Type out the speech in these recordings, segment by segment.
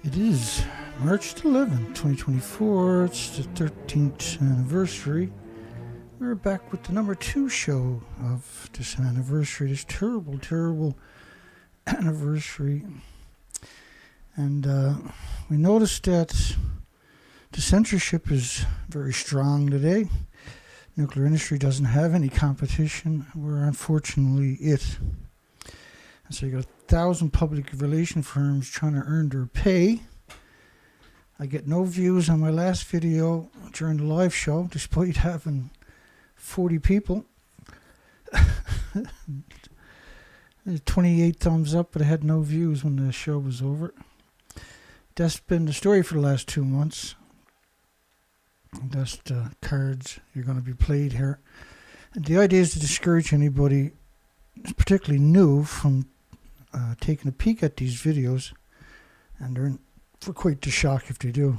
It is March 11th, 2024. It's the 13th anniversary. We're back with the number 2 show of this anniversary, this terrible, terrible anniversary. And we noticed that the censorship is very strong today. Nuclear industry doesn't have any competition. We're unfortunately it. And so you got 1,000 public relation firms trying to earn their pay. I get no views on my last video during the live show, despite having 40 people. 28 thumbs up, but I had no views when the show was over. That's been the story for the last 2 months. That's the cards you're going to be played here. And the idea is to discourage anybody, particularly new, from taking a peek at these videos, and they're for quite the shock if they do.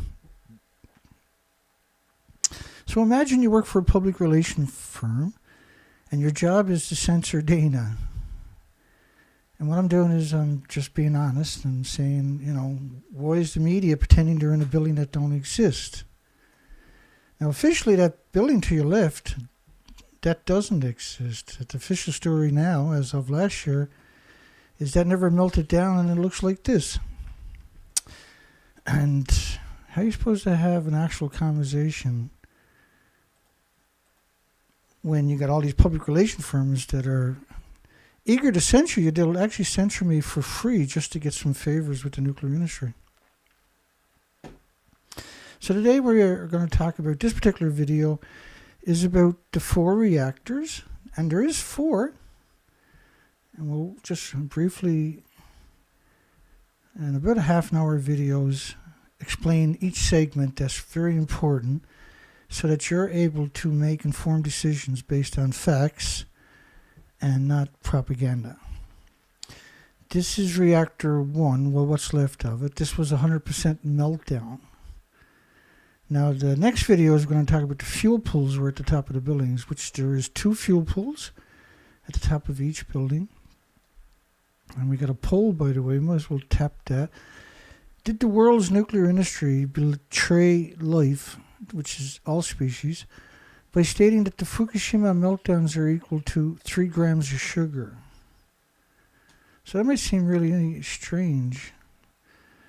So imagine you work for a public relation firm, and your job is to censor data. And what I'm doing is I'm just being honest and saying, why is the media pretending they're in a building that don't exist? Now, officially, that building to your left, that doesn't exist. The official story now, as of last year, is that never melted down and it looks like this. And how are you supposed to have an actual conversation when you got all these public relation firms that are eager to censor you? They'll actually censor me for free just to get some favors with the nuclear industry. So today we're going to talk about, this particular video is about the 4 reactors, and there is 4. And we'll just briefly, in about a half-an-hour videos, explain each segment. That's very important, so that you're able to make informed decisions based on facts and not propaganda. This is reactor 1, well, what's left of it. This was 100% meltdown. Now, the next video is going to talk about the fuel pools were at the top of the buildings, which there is 2 fuel pools at the top of each building. And we got a poll, by the way, might as well tap that. Did the world's nuclear industry betray life, which is all species, by stating that the Fukushima meltdowns are equal to 3 grams of sugar? So that might seem really strange,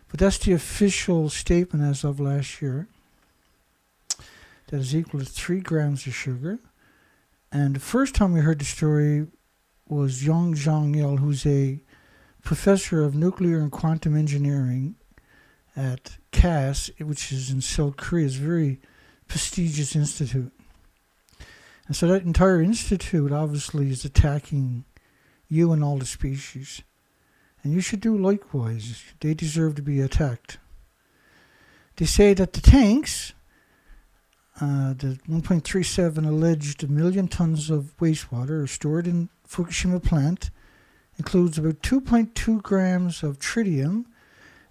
but that's the official statement as of last year. That is equal to 3 grams of sugar. And the first time we heard the story was Yang Zhang-il, who's a professor of nuclear and quantum engineering at CAS, which is in South Korea. It's a very prestigious institute. And so that entire institute obviously is attacking you and all the species. And you should do likewise. They deserve to be attacked. They say that the tanks, the 1.37 alleged million tons of wastewater are stored in Fukushima plant, includes about 2.2 grams of tritium,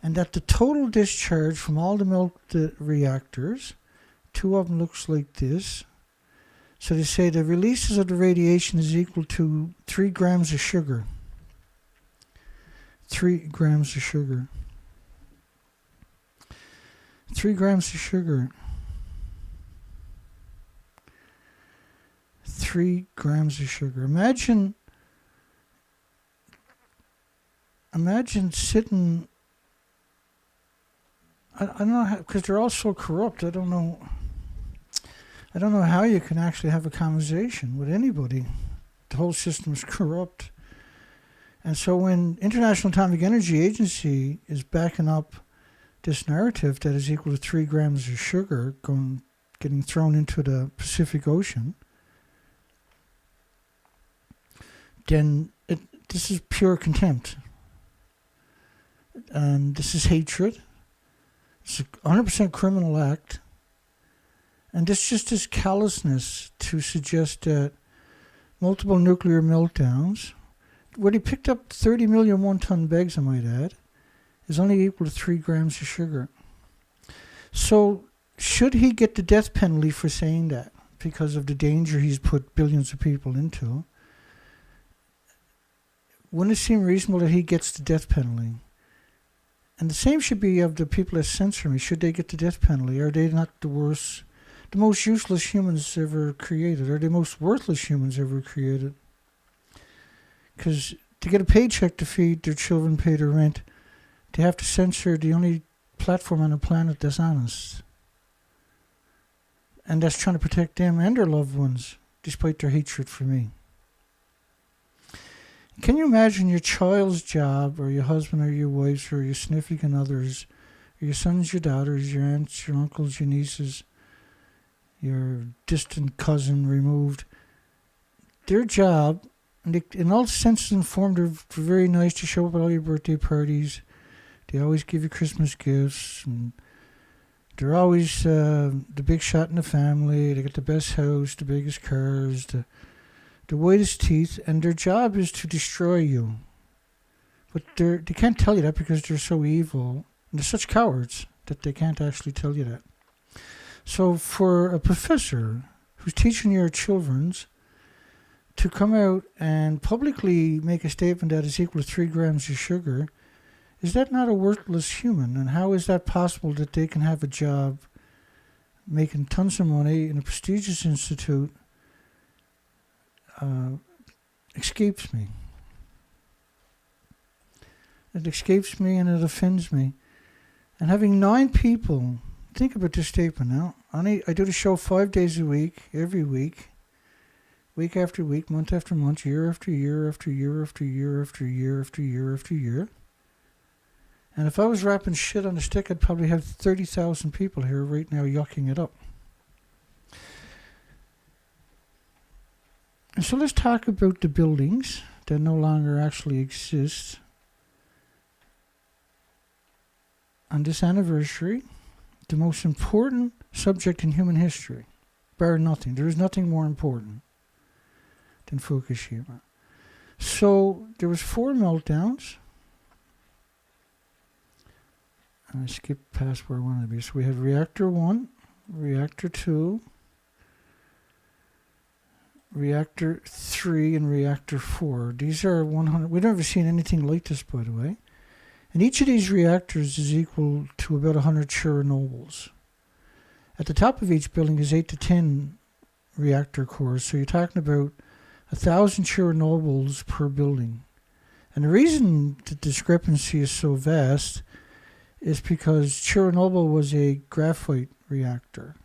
and that the total discharge from all the melted reactors, 2 of them looks like this. So they say the releases of the radiation is equal to 3 grams of sugar. 3 grams of sugar. 3 grams of sugar. 3 grams of sugar. Imagine sitting, I don't know how, because they're all so corrupt. I don't know how you can actually have a conversation with anybody. The whole system is corrupt. And so when International Atomic Energy Agency is backing up this narrative that is equal to 3 grams of sugar getting thrown into the Pacific Ocean, then this is pure contempt. And this is hatred. It's a 100% criminal act. And this just is callousness to suggest that multiple nuclear meltdowns, where they picked up 30 million one-ton bags, I might add, is only equal to 3 grams of sugar. So should he get the death penalty for saying that because of the danger he's put billions of people into? Wouldn't it seem reasonable that he gets the death penalty? And the same should be of the people that censor me. Should they get the death penalty? Are they not the worst, the most useless humans ever created? Are they most worthless humans ever created? Because to get a paycheck to feed their children, pay their rent, they have to censor the only platform on the planet that's honest. And that's trying to protect them and their loved ones, despite their hatred for me. Can you imagine your child's job, or your husband or your wife's, or your significant others, or your sons, your daughters, your aunts, your uncles, your nieces, your distant cousin removed, their job, and they, in all senses and forms, they're very nice to show up at all your birthday parties. They always give you Christmas gifts, and they're always the big shot in the family. They get the best house, the biggest cars, the whitest teeth, and their job is to destroy you. But they can't tell you that because they're so evil. And they're such cowards that they can't actually tell you that. So for a professor who's teaching your children to come out and publicly make a statement that is equal to 3 grams of sugar, is that not a worthless human? And how is that possible that they can have a job making tons of money in a prestigious institute? Escapes me. It escapes me and it offends me. And having 9 people, think about this statement now. I do the show 5 days a week, every week after week, month after month, year after year after year after year after year after year after year. And if I was wrapping shit on a stick, I'd probably have 30,000 people here right now yucking it up. And so let's talk about the buildings that no longer actually exist. On this anniversary, the most important subject in human history, bar nothing. There is nothing more important than Fukushima. So there was 4 meltdowns. I skipped past where I wanted to be. So we have reactor 1, reactor 2, reactor 3, and reactor 4. These are 100. We've never seen anything like this, by the way. And each of these reactors is equal to about 100 Chernobyls. At the top of each building is 8 to 10 reactor cores. So you're talking about 1,000 Chernobyls per building. And the reason the discrepancy is so vast is because Chernobyl was a graphite reactor.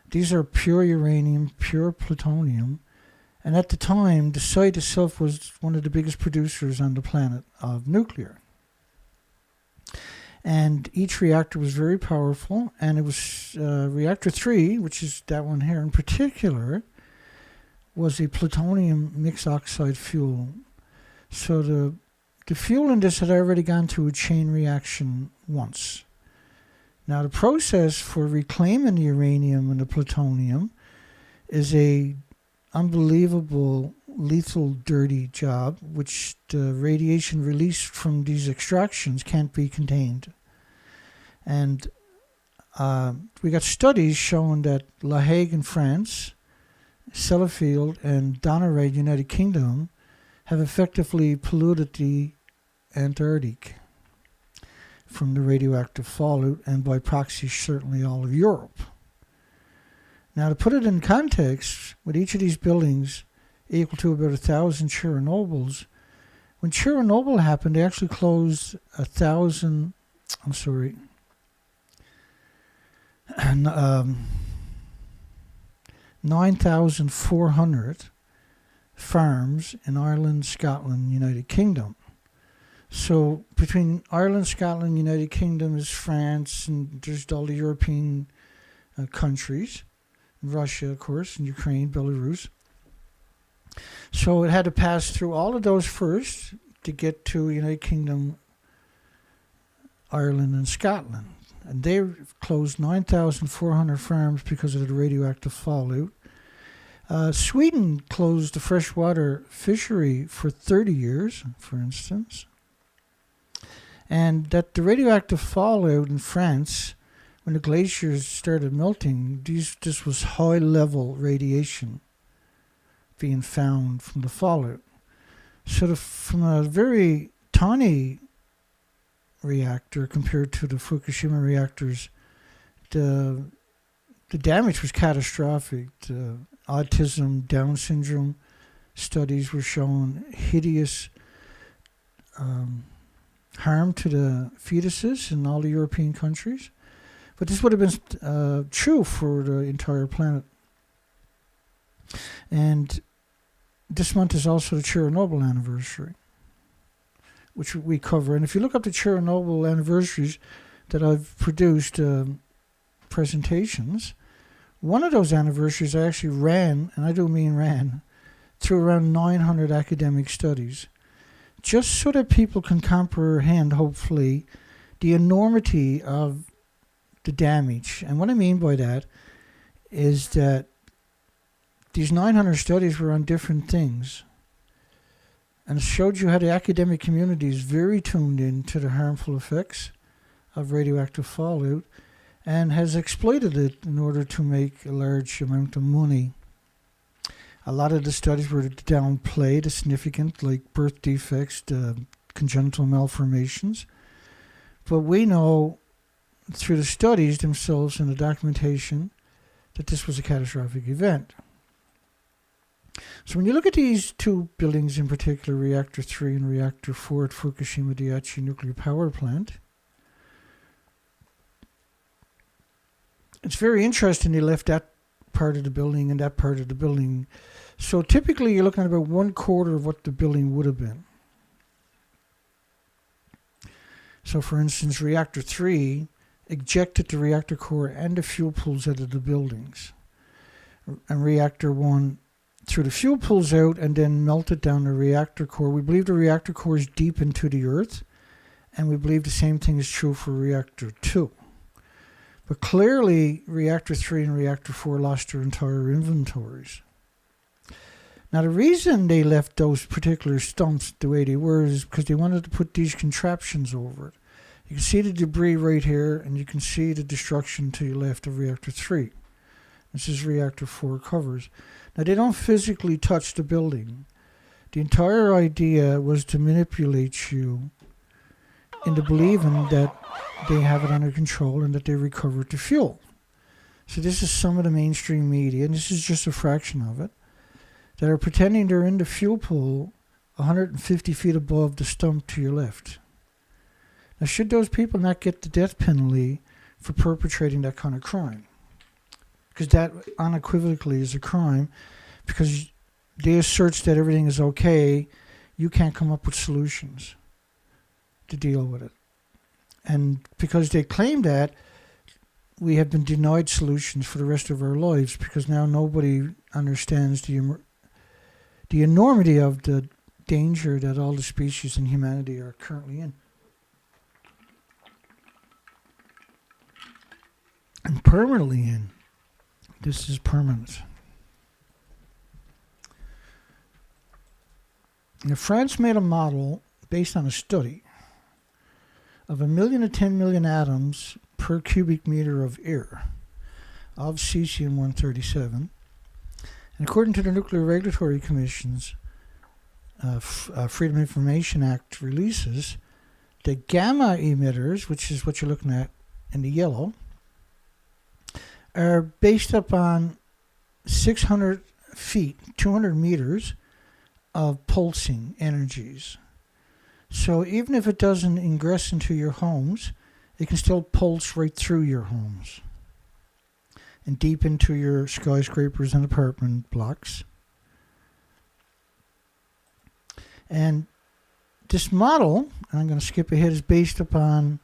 These are pure uranium, pure plutonium, and at the time, the site itself was one of the biggest producers on the planet of nuclear. And each reactor was very powerful, and it was reactor 3, which is that one here in particular, was a plutonium mixed oxide fuel. So the fuel in this had already gone through a chain reaction once. Now, the process for reclaiming the uranium and the plutonium is a unbelievable, lethal, dirty job, which the radiation released from these extractions can't be contained. And we got studies showing that La Hague in France, Sellafield, and Durnford, United Kingdom, have effectively polluted the Antarctic from the radioactive fallout, and by proxy, certainly all of Europe. Now, to put it in context, with each of these buildings equal to about 1,000 Chernobyls, when Chernobyl happened, they actually closed 9,400 farms in Ireland, Scotland, United Kingdom. So between Ireland, Scotland, United Kingdom is France, and there's all the European countries, Russia, of course, and Ukraine, Belarus. So it had to pass through all of those first to get to United Kingdom, Ireland, and Scotland. And they closed 9,400 farms because of the radioactive fallout. Sweden closed the freshwater fishery for 30 years, for instance. And that the radioactive fallout in France, when the glaciers started melting, this was high-level radiation being found from the fallout. So from a very tiny reactor compared to the Fukushima reactors, the damage was catastrophic. The autism, Down syndrome studies were showing hideous harm to the fetuses in all the European countries. But this would have been true for the entire planet. And this month is also the Chernobyl anniversary, which we cover. And if you look up the Chernobyl anniversaries that I've produced presentations, one of those anniversaries I actually ran, and I do mean ran, through around 900 academic studies, just so that people can comprehend, hopefully, the enormity of the damage. And what I mean by that is that these 900 studies were on different things, and it showed you how the academic community is very tuned in to the harmful effects of radioactive fallout and has exploited it in order to make a large amount of money. A lot of the studies were downplayed as significant, like birth defects, congenital malformations. But we know through the studies themselves and the documentation that this was a catastrophic event. So when you look at these two buildings in particular, Reactor 3 and Reactor 4 at Fukushima Daiichi Nuclear Power Plant, it's very interesting they left that part of the building and that part of the building. So typically you're looking at about 1/4 of what the building would have been. So for instance, Reactor 3 ejected the reactor core and the fuel pools out of the buildings. And Reactor 1 threw the fuel pools out and then melted down the reactor core. We believe the reactor core is deep into the earth, and we believe the same thing is true for Reactor 2. But clearly, Reactor 3 and Reactor 4 lost their entire inventories. Now, the reason they left those particular stumps the way they were is because they wanted to put these contraptions over it. You can see the debris right here, and you can see the destruction to your left of Reactor 3. This is Reactor 4 covers. Now, they don't physically touch the building. The entire idea was to manipulate you into believing that they have it under control and that they recovered the fuel. So this is some of the mainstream media, and this is just a fraction of it, that are pretending they're in the fuel pool 150 feet above the stump to your left. Now, should those people not get the death penalty for perpetrating that kind of crime? Because that unequivocally is a crime, because they assert that everything is okay, you can't come up with solutions to deal with it. And because they claim that, we have been denied solutions for the rest of our lives, because now nobody understands the enormity of the danger that all the species and humanity are currently in. And permanently in. This is permanent. Now, France made a model based on a study of 1 million to 10 million atoms per cubic meter of air of cesium-137. And according to the Nuclear Regulatory Commission's Freedom of Information Act releases, the gamma emitters, which is what you're looking at in the yellow, are based upon 600 feet, 200 meters of pulsing energies. So even if it doesn't ingress into your homes, it can still pulse right through your homes and deep into your skyscrapers and apartment blocks. And this model, and I'm going to skip ahead, is based upon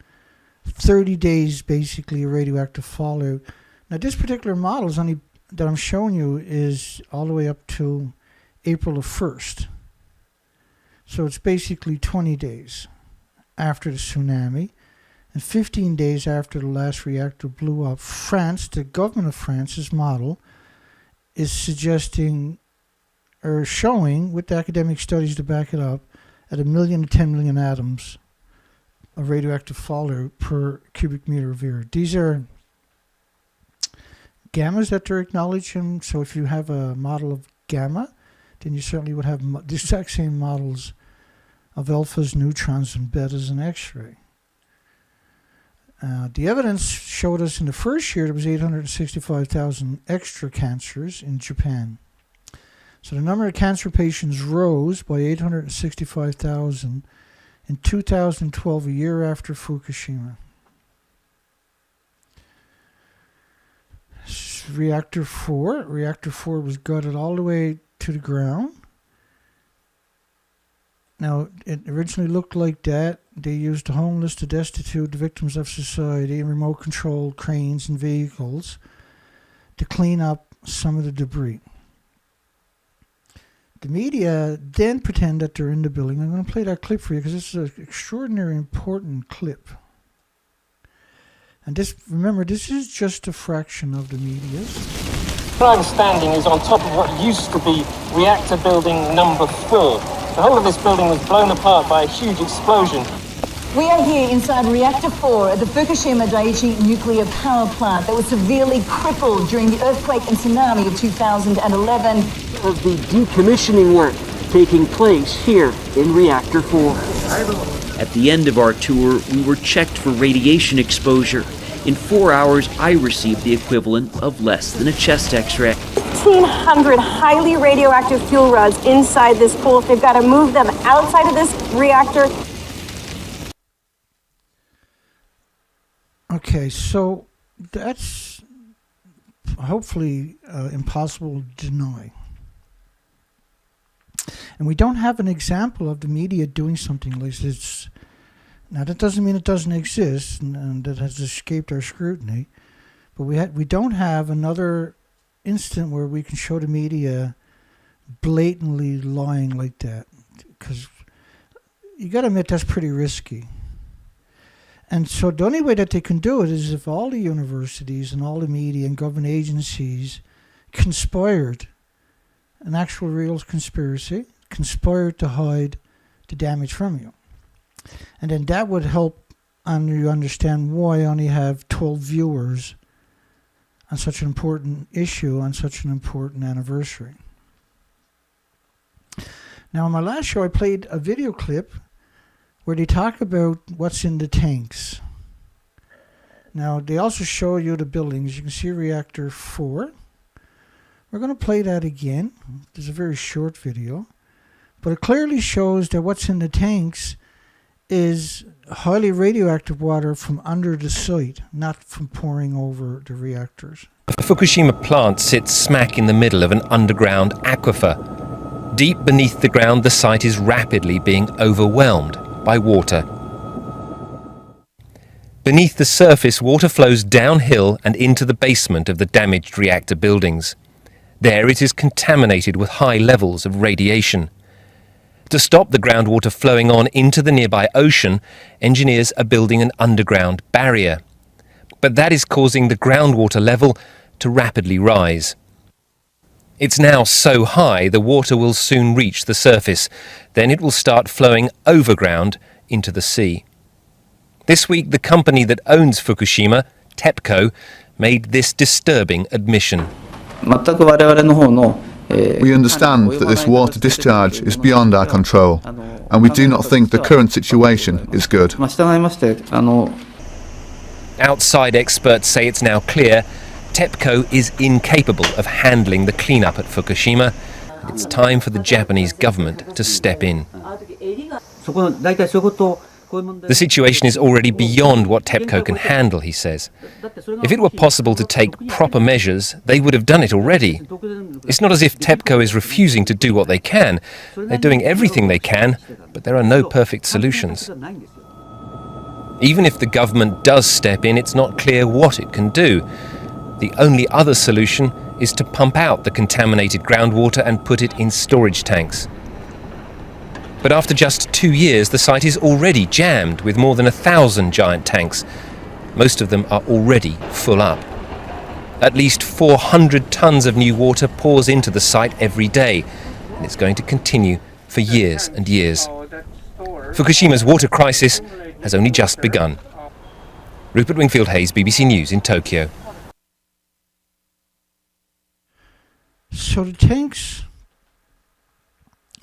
30 days basically of radioactive fallout. Now, this particular model is only that I'm showing you is all the way up to April the 1st. So it's basically 20 days after the tsunami and 15 days after the last reactor blew up. France, the government of France's model, is suggesting or showing, with the academic studies to back it up, at 1 million to 10 million atoms of radioactive fallout per cubic meter of air. These are gammas that they're acknowledging. So if you have a model of gamma, then you certainly would have the exact same models of alphas, neutrons, and betas and X-ray. The evidence showed us in the first year there was 865,000 extra cancers in Japan. So the number of cancer patients rose by 865,000 in 2012, a year after Fukushima. Reactor 4 was gutted all the way to the ground. Now, it originally looked like that. They used the homeless, the destitute, the victims of society, and remote-controlled cranes and vehicles to clean up some of the debris. The media then pretend that they're in the building. I'm going to play that clip for you because this is an extraordinarily important clip. And this, remember, this is just a fraction of the media's. Prime standing is on top of what used to be reactor building number 4. The whole of this building was blown apart by a huge explosion. We are here inside Reactor 4 at the Fukushima Daiichi nuclear power plant that was severely crippled during the earthquake and tsunami of 2011. Of the decommissioning work taking place here in Reactor 4. At the end of our tour, we were checked for radiation exposure. In 4 hours, I received the equivalent of less than a chest x-ray. 1,500 highly radioactive fuel rods inside this pool. They've got to move them outside of this reactor. Okay, so that's hopefully impossible to deny. And we don't have an example of the media doing something like this. Now, that doesn't mean it doesn't exist and that has escaped our scrutiny. But we don't have another instant where we can show the media blatantly lying like that. Because you got to admit that's pretty risky. And so the only way that they can do it is if all the universities and all the media and government agencies conspired, an actual real conspiracy, conspired to hide the damage from you. And then that would help you understand why I only have 12 viewers on such an important issue, on such an important anniversary. Now, in my last show, I played a video clip where they talk about what's in the tanks. Now, they also show you the buildings. You can see Reactor 4. We're going to play that again. It's a very short video. But it clearly shows that what's in the tanks is highly radioactive water from under the site, not from pouring over the reactors. The Fukushima plant sits smack in the middle of an underground aquifer. Deep beneath the ground, the site is rapidly being overwhelmed by water. Beneath the surface, water flows downhill and into the basement of the damaged reactor buildings. There it is contaminated with high levels of radiation. To stop the groundwater flowing on into the nearby ocean, engineers are building an underground barrier. But that is causing the groundwater level to rapidly rise. It's now so high the water will soon reach the surface. Then it will start flowing overground into the sea. This week, the company that owns Fukushima, TEPCO, made this disturbing admission. We understand that this water discharge is beyond our control, and we do not think the current situation is good. Outside experts say it's now clear TEPCO is incapable of handling the cleanup at Fukushima. It's time for the Japanese government to step in. The situation is already beyond what TEPCO can handle, he says. If it were possible to take proper measures, they would have done it already. It's not as if TEPCO is refusing to do what they can. They're doing everything they can, but there are no perfect solutions. Even if the government does step in, it's not clear what it can do. The only other solution is to pump out the contaminated groundwater and put it in storage tanks. But after just 2 years, the site is already jammed with more than 1,000 giant tanks. Most of them are already full up. At least 400 tons of new water pours into the site every day, and it's going to continue for years and years. Fukushima's water crisis has only just begun. Rupert Wingfield-Hayes, BBC News in Tokyo. So the tanks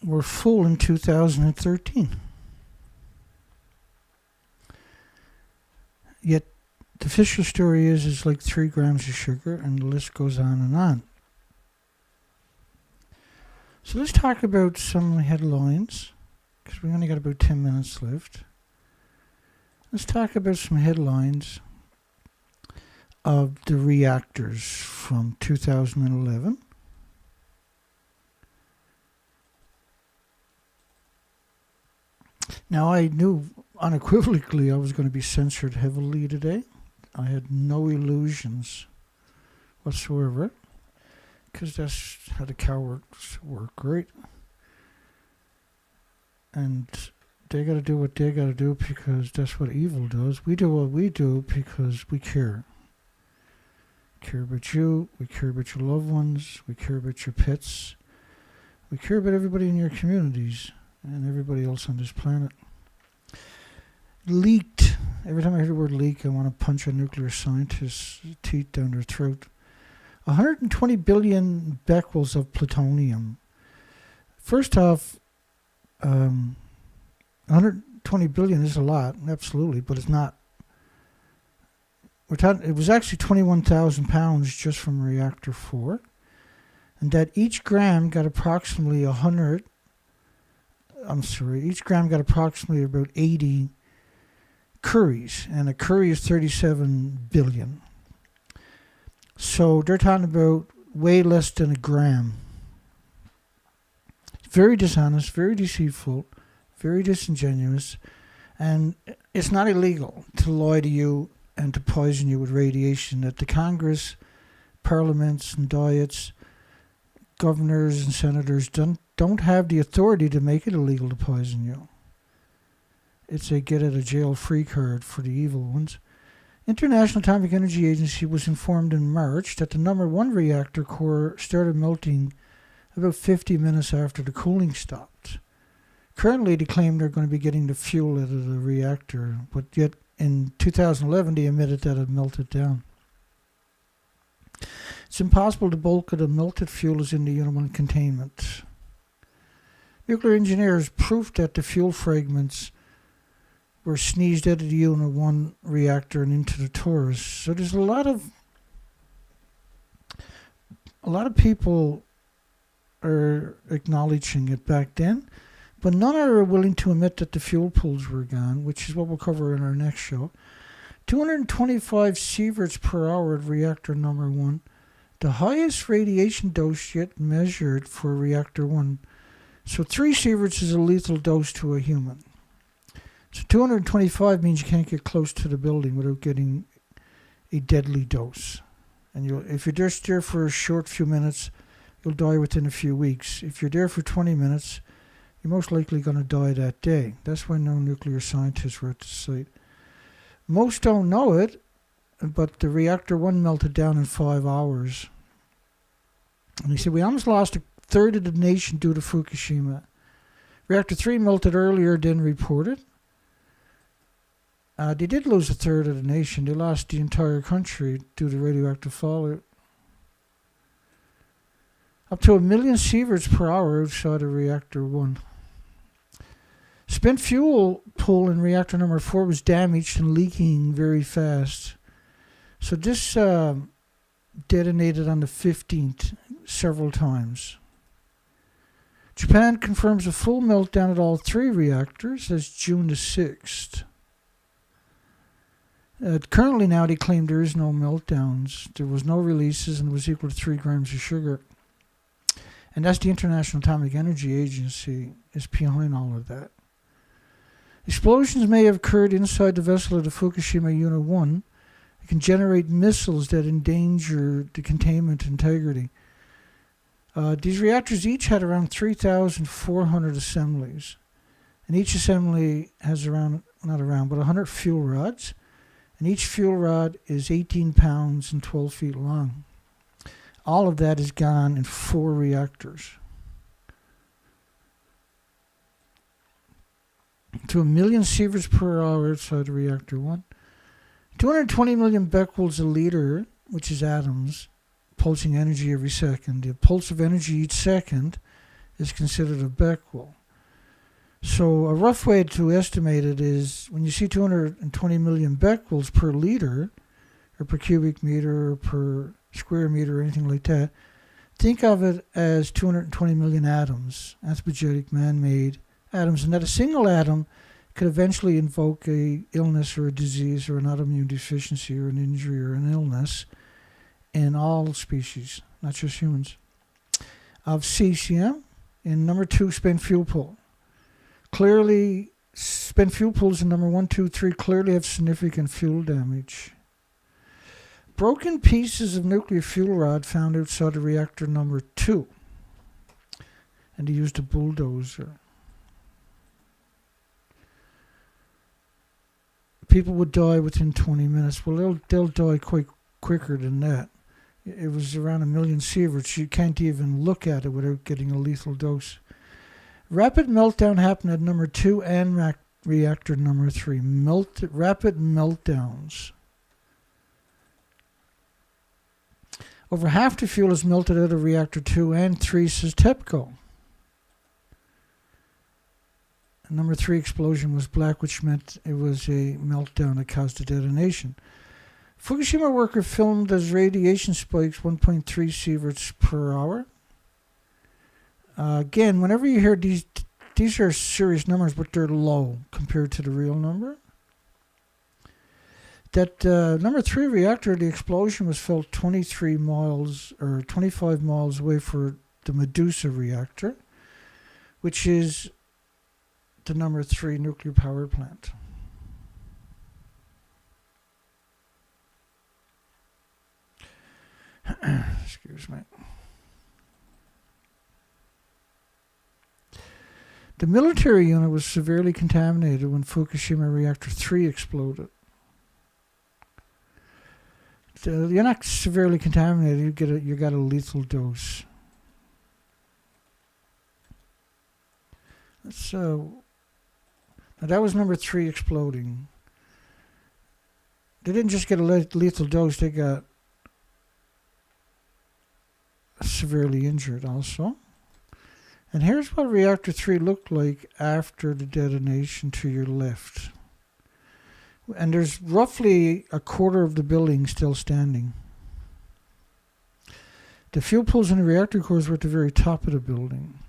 were full in 2013. Yet the official story is like 3 grams of sugar, and the list goes on and on. So let's talk about some headlines, because we only got about 10 minutes left. Let's talk about some headlines of the reactors from 2011. Now, I knew unequivocally I was going to be censored heavily today. I had no illusions whatsoever, because that's how the cowards work, right? And they got to do what they got to do because that's what evil does. We do what we do because we care. We care about you. We care about your loved ones. We care about your pets. We care about everybody in your communities and everybody else on this planet. Leaked. Every time I hear the word leak, I want to punch a nuclear scientist's teeth down their throat. 120 billion becquerels of plutonium. First off, 120 billion is a lot, absolutely, but it's not. It was actually 21,000 pounds just from reactor 4, and that each gram got approximately each gram got approximately about 80 curries, and a curry is 37 billion. So they're talking about way less than a gram. Very dishonest, very deceitful, very disingenuous, and it's not illegal to lie to you and to poison you with radiation. That the Congress, parliaments and diets, governors and senators don't have the authority to make it illegal to poison you. It's a get out of jail free card for the evil ones. International Atomic Energy Agency was informed in March that the number 1 reactor core started melting about 50 minutes after the cooling stopped. Currently, they claim they're going to be getting the fuel out of the reactor, but yet in 2011 they admitted that it melted down. It's impossible. The bulk of the melted fuel is in the Unit 1 containment. Nuclear engineers proved that the fuel fragments were sneezed out of the Unit 1 reactor and into the Torus. So there's a lot of people are acknowledging it back then, but none are willing to admit that the fuel pools were gone, which is what we'll cover in our next show. 225 sieverts per hour at reactor number 1, the highest radiation dose yet measured for reactor 1. So 3 sieverts is a lethal dose to a human. So 225 means you can't get close to the building without getting a deadly dose. And if you're just there for a short few minutes, you'll die within a few weeks. If you're there for 20 minutes, you're most likely going to die that day. That's why no nuclear scientists were at the site. Most don't know it, but the reactor 1 melted down in 5 hours. And he said, we almost lost a third of the nation due to Fukushima. Reactor 3 melted earlier than reported. They did lose a third of the nation. They lost the entire country due to radioactive fallout. Up to 1 million sieverts per hour outside of reactor 1. Spent fuel pool in reactor number 4 was damaged and leaking very fast. So this detonated on the 15th several times. Japan confirms a full meltdown at all 3 reactors. That's June the 6th. Currently now they claim there is no meltdowns. There was no releases and it was equal to 3 grams of sugar. And that's the International Atomic Energy Agency is behind all of that. Explosions may have occurred inside the vessel of the Fukushima Unit 1. It can generate missiles that endanger the containment integrity. These reactors each had around 3,400 assemblies. And each assembly has not 100 fuel rods. And each fuel rod is 18 pounds and 12 feet long. All of that is gone in 4 reactors. To 1 million sieverts per hour outside of reactor 1. 220 million becquerels a liter, which is atoms, pulsing energy every second. The pulse of energy each second is considered a becquerel. So a rough way to estimate it is when you see 220 million becquerels per liter, or per cubic meter or per square meter or anything like that. Think of it as 220 million atoms, anthropogenic, man-made atoms, and that a single atom could eventually invoke a illness or a disease or an autoimmune deficiency or an injury or an illness in all species, not just humans. Of cesium, in number 2, spent fuel pool. Clearly, spent fuel pools in number 1, 2, 3 clearly have significant fuel damage. Broken pieces of nuclear fuel rod found outside of reactor number 2. And he used a bulldozer. People would die within 20 minutes. Well, they'll die quite quicker than that. It was around 1 million sieverts. You can't even look at it without getting a lethal dose. Rapid meltdown happened at number 2 and reactor number 3. Rapid meltdowns. Over half the fuel is melted out of reactor 2 and 3, says TEPCO. Number 3 explosion was black, which meant it was a meltdown that caused the detonation. Fukushima worker filmed as radiation spikes 1.3 sieverts per hour. Again, whenever you hear these are serious numbers, but they're low compared to the real number. That number 3 reactor, the explosion was felt 23 miles or 25 miles away for the Medusa reactor, which is the number 3 nuclear power plant. Excuse me. The military unit was severely contaminated when Fukushima Reactor 3 exploded. So you're not severely contaminated, you got a lethal dose. So now that was number 3 exploding. They didn't just get a lethal dose, they got severely injured also. And here's what reactor 3 looked like after the detonation to your left. And there's roughly a quarter of the building still standing. The fuel pools in the reactor cores were at the very top of the building.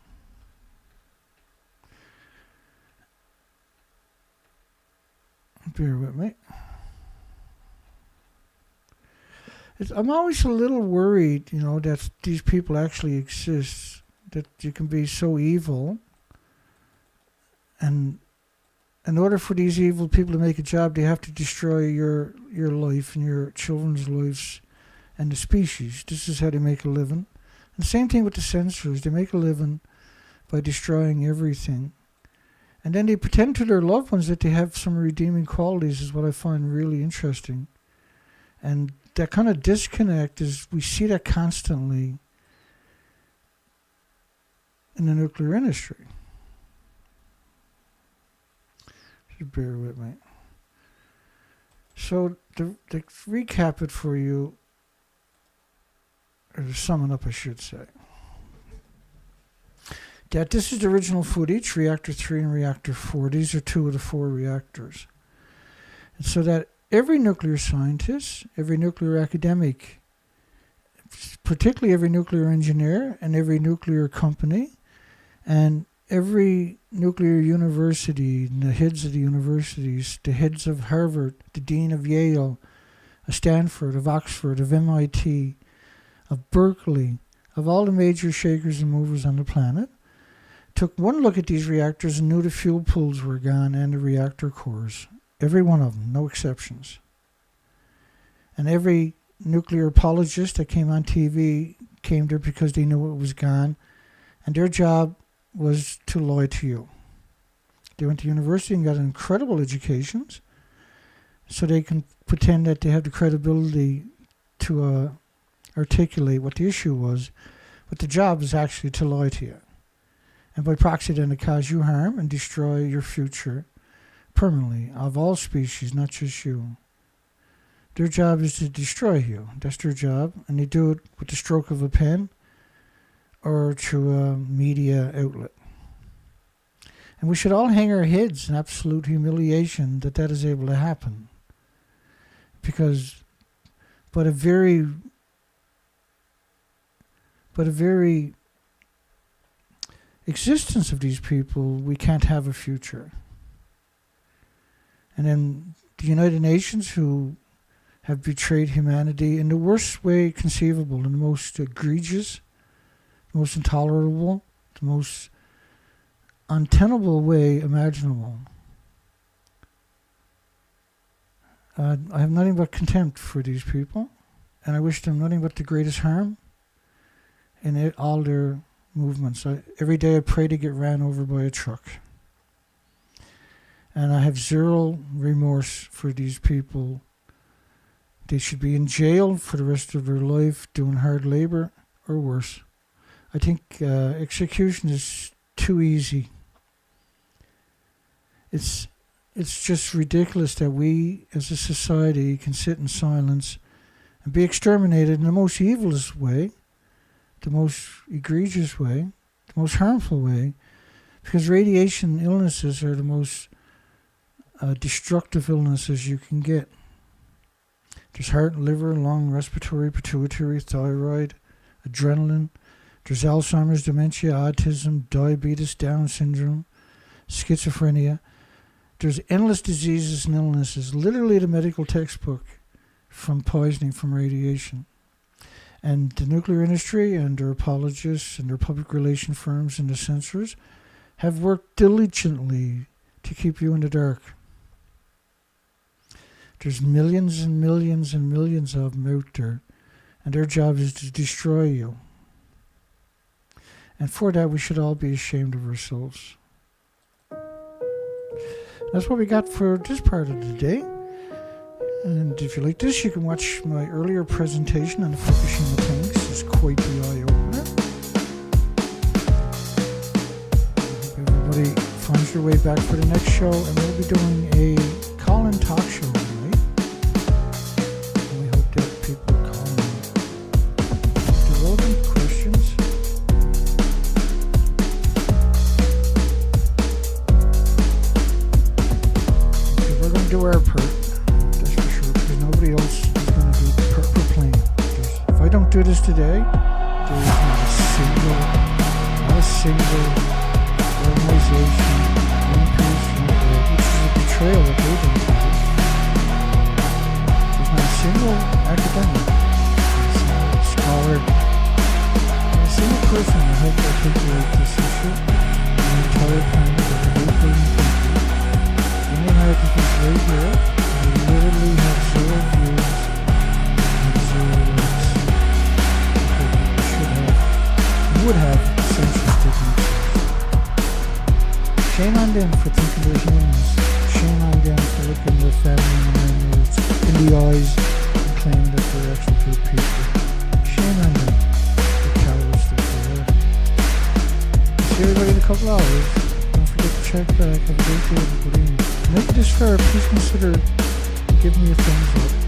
Bear with me. I'm always a little worried, that these people actually exist, that you can be so evil, and in order for these evil people to make a job, they have to destroy your life and your children's lives and the species. This is how they make a living. And the same thing with the sensors. They make a living by destroying everything. And then they pretend to their loved ones that they have some redeeming qualities, is what I find really interesting. And that kind of disconnect we see that constantly in the nuclear industry. Just bear with me. So to recap it for you, or to sum it up, I should say, that this is the original footage, reactor 3 and reactor 4. These are 2 of the 4 reactors. And so that every nuclear scientist, every nuclear academic, particularly every nuclear engineer and every nuclear company, and every nuclear university, and the heads of the universities, the heads of Harvard, the dean of Yale, of Stanford, of Oxford, of MIT, of Berkeley, of all the major shakers and movers on the planet, took one look at these reactors and knew the fuel pools were gone and the reactor cores. Every one of them, no exceptions. And every nuclear apologist that came on TV came there because they knew it was gone. And their job was to lie to you. They went to university and got incredible educations so they can pretend that they have the credibility to articulate what the issue was. But the job is actually to lie to you. And by proxy then to cause you harm and destroy your future permanently, of all species, not just you. Their job is to destroy you. That's their job. And they do it with the stroke of a pen or through a media outlet. And we should all hang our heads in absolute humiliation that is able to happen. Because but a very existence of these people, we can't have a future. And then the United Nations, who have betrayed humanity in the worst way conceivable, in the most egregious, the most intolerable, the most untenable way imaginable. I have nothing but contempt for these people, and I wish them nothing but the greatest harm in all their movements. Every day I pray to get ran over by a truck. And I have zero remorse for these people. They should be in jail for the rest of their life doing hard labor or worse. I think execution is too easy. It's just ridiculous that we as a society can sit in silence and be exterminated in the most evilest way, the most egregious way, the most harmful way, because radiation illnesses are the most destructive illnesses you can get. There's heart, liver, lung, respiratory, pituitary, thyroid, adrenaline. There's Alzheimer's, dementia, autism, diabetes, Down syndrome, schizophrenia. There's endless diseases and illnesses, literally the medical textbook from poisoning from radiation. And the nuclear industry and their apologists and their public relation firms and the censors have worked diligently to keep you in the dark. There's millions and millions and millions of them out there, and their job is to destroy you. And for that, we should all be ashamed of ourselves. That's what we got for this part of the day. And if you like this, you can watch my earlier presentation on the Fukushima Tanks. It's quite the eye-opener. I hope everybody finds their way back for the next show, and we'll be doing a call-in talk show tonight. And we hope that people call in with relevant questions. We're going to do our part. Nobody else is going to do the purple plane. If I don't do this today, there is not a single organization, Greenpeace, which is a betrayal of agents. There's not a single academic, scholar, not a single person that helped articulate this issue in the entire planet of the 8 billion people. The only American is right here. We literally have zero views and zero likes. We would have census dignity. Shame on them for thinking they're humans. Shame on them for looking their family members in the eyes and claiming that they're actually good people. Shame on them for cowards that they are. See everybody in a couple hours. Don't forget to check back. Have a great day, everybody. Make it this far, please consider give me a thumbs up.